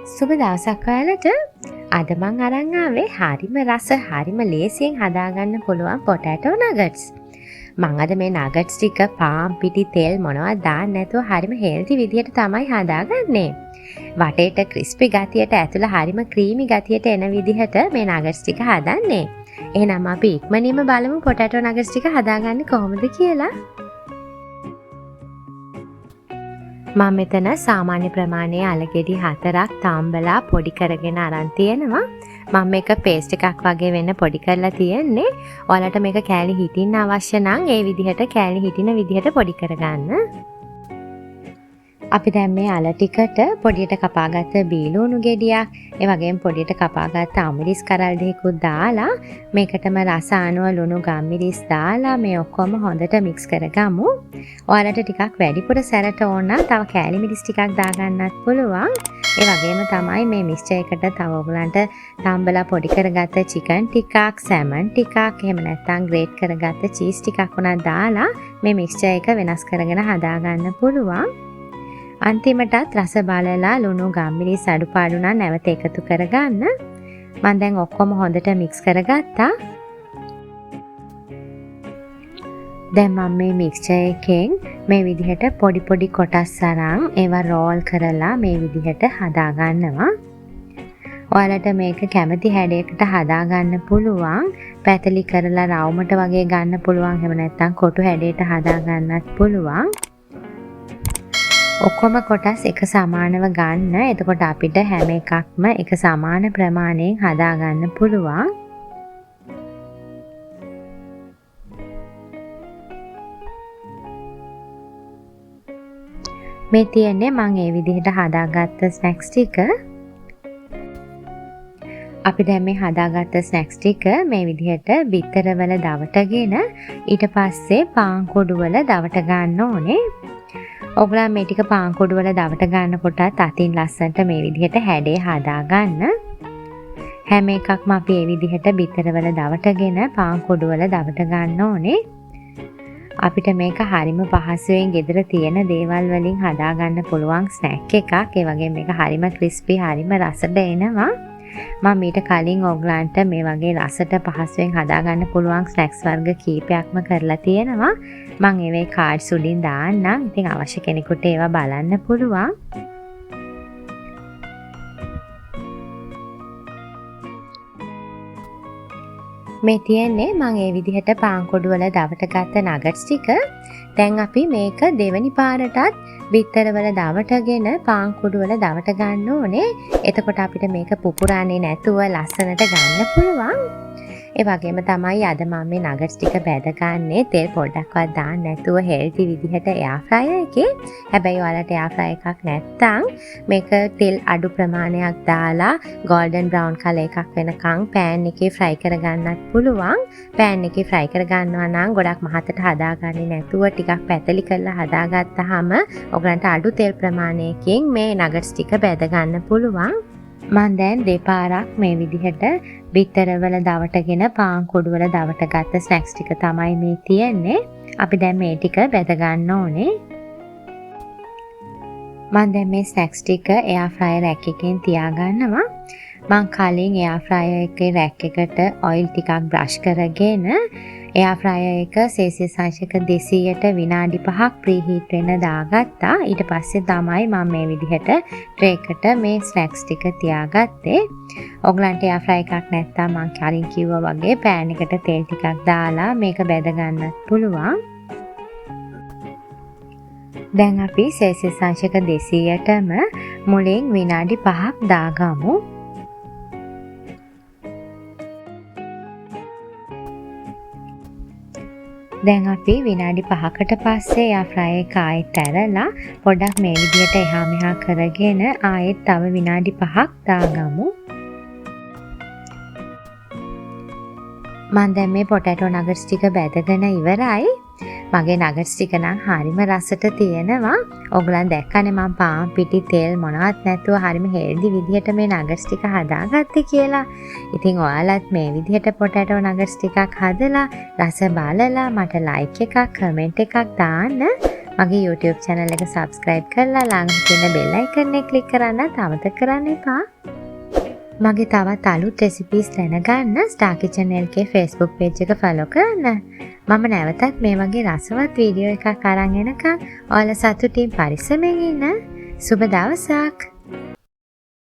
සුබ දවසක් ඔයාලට. අද මං අරන් ආවේ හරිම රස හරිම ලේසියෙන් හදාගන්න පුළුවන් පොටැටෝ නගට්ස්. මං අද මේ නගට්ස් ටික පාන් පිටි තෙල් මොනවද දාන්න නැතුව හරිම හෙල්ති විදියට තමයි හදාගන්නේ. වටේට ක්‍රිස්පි ගතියට ඇතුළ හරිම ක්‍රීමි ගතියට එන විදිහට මේ නගට්ස් ටික හදන්නේ. එහෙනම් අපි ඉක්මනින්ම බලමු පොටැටෝ නගට්ස් ටික හදාගන්නේ කොහොමද කියලා. මම මෙතන සාමාන්‍ය ප්‍රමාණයේ අලගෙඩි 4ක් තාම්බලා පොඩි කරගෙන අරන් තියෙනවා. මම මේක පේස්ට් එකක් වගේ වෙන්න පොඩි කරලා තියෙන්නේ. ඔයාලට මේක කෑලි හිටින්න අවශ්‍ය නම් ඒ විදිහට කෑලි හිටින විදිහට පොඩි කරගන්න. අපි දැන් මේ අල ටිකට පොඩියට කපාගත්ත බීලුණු ගෙඩියක්, ඒ වගේම පොඩියට කපාගත්ත අමිරිස් කරල් දෙකකුත් දාලා මේකටම රස අනුව ලුණු ගම්මිරිස් දාලා මේ ඔක්කොම හොඳට මික්ස් කරගමු. ඔයාලට ටිකක් වැඩිපුර සැරට ඕන නම් තව කෑලි මිරිස් ටිකක් දාගන්නත් පුළුවන්. ඒ වගේම තමයි මේ මික්ස්චර් එකට තව ඔයගලන්ට තම්බලා පොඩි කරගත්ත චිකන් ටිකක්, සැමන් ටිකක්, එහෙම නැත්නම් ග්‍රේට් කරගත්ත චීස් ටිකක් උනත් දාලා මේ මික්ස්චර් එක වෙනස් කරගෙන හදාගන්න පුළුවන්. අන්තිමටත් රස බලලා ලුණු ගම්මිරිස් අඩුපාඩු නම් නැවත එකතු කරගන්න. මම දැන් ඔක්කොම හොඳට මික්ස් කරගත්තා. දැන් මම මේ මික්ස්චර් එකෙන් මේ විදිහට පොඩි පොඩි කොටස් අරන් ඒවා රෝල් කරලා මේ විදිහට හදා ගන්නවා. ඔයාලට මේක කැමති හැඩයකට හදා ගන්න පුළුවන්. පැතලි කරලා රවුමට වගේ ගන්න පුළුවන්. එහෙම නැත්නම් කොටු හැඩයට හදා ගන්නත් පුළුවන්. ඔක්කොම කොටස් එක සමානව ගන්න. එතකොට අපිට හැම එකක්ම එක සමාන ප්‍රමාණයෙන් හදා ගන්න පුළුවන්. මේ තියන්නේ මම ඒ විදිහට හදාගත්ත ස්නැක්ස් ටික. අපි දැන් මේ හදාගත්ත ස්නැක්ස් ටික මේ විදිහට බිත්තරවල දවටගෙන ඊට පස්සේ පාන් කුඩු වල දවට ගන්න ඕනේ. ඔයගොල්ලෝ මේ ටික පාන් කුඩු වල දවට ගන්නකොටත් අතින් ලස්සනට මේ විදිහට හැඩේ හදා ගන්න. හැම එකක්ම අපි මේ විදිහට බිත්තරවල දවටගෙන පාන් කුඩු වල දවට ගන්න ඕනේ. අපිට මේක හරිම පහසුවෙන් ගෙදර තියෙන දේවල් වලින් හදා ගන්න පුළුවන් ස්නැක් එකක්. ඒ වගේම මේක හරිම ක්‍රිස්පි හරිම රසට එනවා. මම ඊට කලින් ඔයගලන්ට මේ වගේ රසට පහසුවෙන් හදා ගන්න පුළුවන් ස්නැක්ස් වර්ග කීපයක්ම කරලා තියෙනවා. මම ඒවේ කාඩ්ස් උඩින් දාන්නම්. ඉතින් අවශ්‍ය කෙනෙකුට ඒවා බලන්න පුළුවන්. මේ තියන්නේ මම ඒ විදිහට පාන් කුඩු වල දවට ගත්ත නගට්ස් ටික. දැන් අපි මේක දෙවෙනි පාරටත් බිත්තරවල දවටගෙන පාන් කුඩු වල දවට ගන්න ඕනේ. එතකොට අපිට මේක පුපුරන්නේ නැතුව ලස්සනට ගන්න පුළුවන්. ඒ වගේම තමයි අද මම මේ නගට්ස් ටික බැදගන්නේ තෙල් පොඩ්ඩක්වත් දාන්න නැතුව හෙල්ති විදිහට එයා ෆ්‍රයර් එකේ. හැබැයි ඔයාලට එයා ෆ්‍රයර් එකක් නැත්නම් මේක තෙල් අඩු ප්‍රමාණයක් දාලා golden brown color එකක් වෙනකන් pan එකේ fry කරගන්නත් පුළුවන්. pan එකේ fry කරගන්නවා නම් ගොඩක් මහතට හදාගන්නේ නැතුව ටිකක් පැතලි කරලා හදාගත්තාම ඔයගලන්ට අඩු තෙල් ප්‍රමාණයකින් මේ නගට්ස් ටික බැද ගන්න පුළුවන්. මම දැන් දෙපාරක් මේ විදිහට බිත්තරවල දවටගෙන පාන් කුඩු වල දවට ගත්ත ස්නැක්ස් ටික තමයි මේ තියෙන්නේ. අපි දැන් මේ ටික බෙද ගන්න ඕනේ. මම දැන් මේ ස්නැක්ස් ටික එයා ෆ්‍රයර් රැක් එකෙන් තියාගන්නවා. මම කලින් එයා ෆ්‍රයර් එකේ රැක් එකට ඔයිල් ටිකක් බ්‍රෂ් කරගෙන එයා ෆ්‍රයර් එක සෙල්සියස් අංශක 200ට විනාඩි 5ක් ප්‍රීහීට් වෙන්න දාගත්තා. ඊට පස්සේ තමයි මම මේ විදිහට ට්‍රේ එකට මේ ස්නැක්ස් ටික තියාගත්තේ. ඔයගලන්ට එයා ෆ්‍රයර් එකක් නැත්නම් මම කලින් කිව්වා වගේ පෑන් එකට තෙල් ටිකක් දාලා මේක බෙද ගන්නත් පුළුවන්. දැන් අපි සෙල්සියස් අංශක 200ටම මුලින් විනාඩි 5ක් දාගමු. දැන් අපි විනාඩි 5කට පස්සේ යා ෆ්‍රයර් එක ආයෙත් ඇරලා පොඩ්ඩක් මේ විදිහට එහා මෙහා කරගෙන ආයෙත් තව විනාඩි 5ක් දාගමු. මම දැන් මේ පොටැටෝ නගට්ස් ටික බැදගෙන ඉවරයි. මගේ නගට්ස් ටික නම් හරිම රසට තියෙනවා. ඔයගලන් දැක්කනේ මම පාන් පිටි තෙල් මොනවත් නැතුව හරිම හෙල්දි විදිහට මේ නගට්ස් ටික හදාගත්තේ කියලා. ඉතින් ඔයාලත් මේ විදිහට පොටැටෝ නගට්ස් ටිකක් හදලා රස බලලා මට ලයික් එකක් කමෙන්ට් එකක් දාන්න. මගේ YouTube channel එක subscribe කරලා ළඟ තියෙන bell icon එක click කරන්නත් අමතක කරන්න එපා. මගේ තවත් අලුත් recipes දැනගන්න Star Kitchen LK Facebook page එක follow කරන්න. මම නැවතත් මේ වගේ රසවත් වීඩියෝ එකක් අරන් එනකම් ඔයාලා සතුටින් පරිස්සමෙන් ඉන්න. සුබ දවසක්.